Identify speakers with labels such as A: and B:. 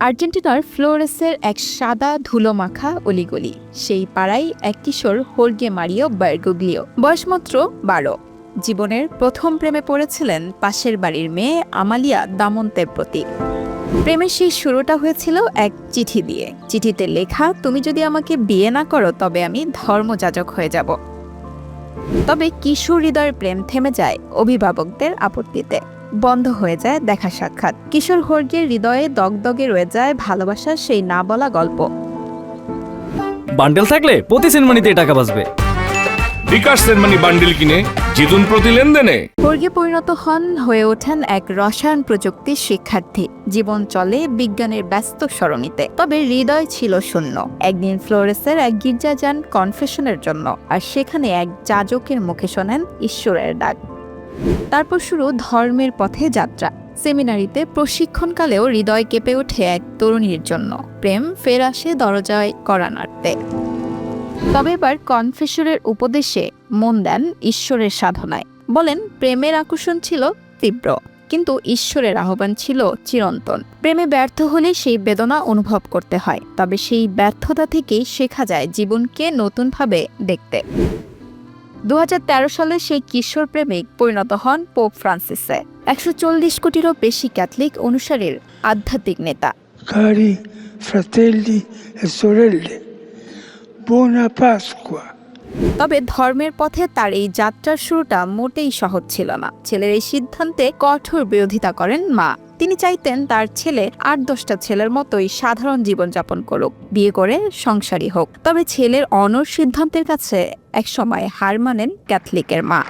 A: আর্জেন্টিনার ফ্লোরেসের এক সাদা ধুলোমাখা অলিগলি। সেই পাড়ায় এক কিশোর হোর্গে মারিও বার্গোগ্লিও, বয়স মাত্র 12। জীবনের প্রথম প্রেমে পড়েছিলেন পাশের বাড়ির মেয়ে আমালিয়া দামন্তের প্রতি। প্রেমের সেই শুরুটা হয়েছিল এক চিঠি দিয়ে। চিঠিতে লেখা, তুমি যদি আমাকে বিয়ে না করো তবে আমি ধর্মযাজক হয়ে যাব। তবে কিশোর হৃদয়ের প্রেম থেমে যায় অভিভাবকদের আপত্তিতে। বন্ধ হয়ে যায় দেখা সাক্ষাৎ। কিশোর হোর্গের হৃদয়ে দগদগে রয়ে যায় ভালোবাসার সেই না বলা গল্প।
B: বান্ডেল থাকলে প্রতি সেনমানিতে টাকা বাঁচবে।
C: বিকাশ সেনমানি বান্ডেল কিনে জিতুন প্রতি লেনদেনে।
A: হোর্গে পরিণত হয়ে ওঠেন এক রসায়ন প্রযুক্তির শিক্ষার্থী। জীবন চলে বিজ্ঞানের ব্যস্ত সরণিতে, তবে হৃদয় ছিল শূন্য। একদিন ফ্লোরেসের এক গির্জা যান কনফেশনের জন্য, আর সেখানে এক যাজকের মুখে শোনেন ঈশ্বরের ডাক। তারপর শুরু ধর্মের পথে যাত্রা। সেমিনারিতে প্রশিক্ষণকালেও হৃদয় কেঁপে ওঠে এক তরুণীর জন্য। প্রেম ফের আসে দরজায় কড়া নাড়তে। তবে এবার কনফেশনের উপদেশে মন দেন ঈশ্বরের সাধনায়। বলেন, প্রেমের আকর্ষণ ছিল তীব্র, কিন্তু ঈশ্বরের আহ্বান ছিল চিরন্তন। প্রেমে ব্যর্থ হলে সেই বেদনা অনুভব করতে হয়, তবে সেই ব্যর্থতা থেকেই শেখা যায় জীবনকে নতুনভাবে দেখতে। 2013 সালে সেই কিশোর প্রেমিক পরিণত হন পোপ ফ্রান্সিসে, 140 কোটিরও বেশি ক্যাথলিক অনুসারীর আধ্যাত্মিক নেতা।
D: Cari fratelli e sorelle, buona Pasqua.
A: তবে ধর্মের পথে তার এই যাত্রার শুরুটা মোটেই সহজ ছিল না। ছেলের এই সিদ্ধান্তে কঠোর বিরোধিতা করেন মা। তিনি চাইতেন তার ছেলে 8-10টা ছেলের মতোই সাধারণ জীবনযাপন করুক, বিয়ে করে সংসারী হোক। তবে ছেলের অনড় সিদ্ধান্তের কাছে একসময় হার মানেন ক্যাথলিকের মা।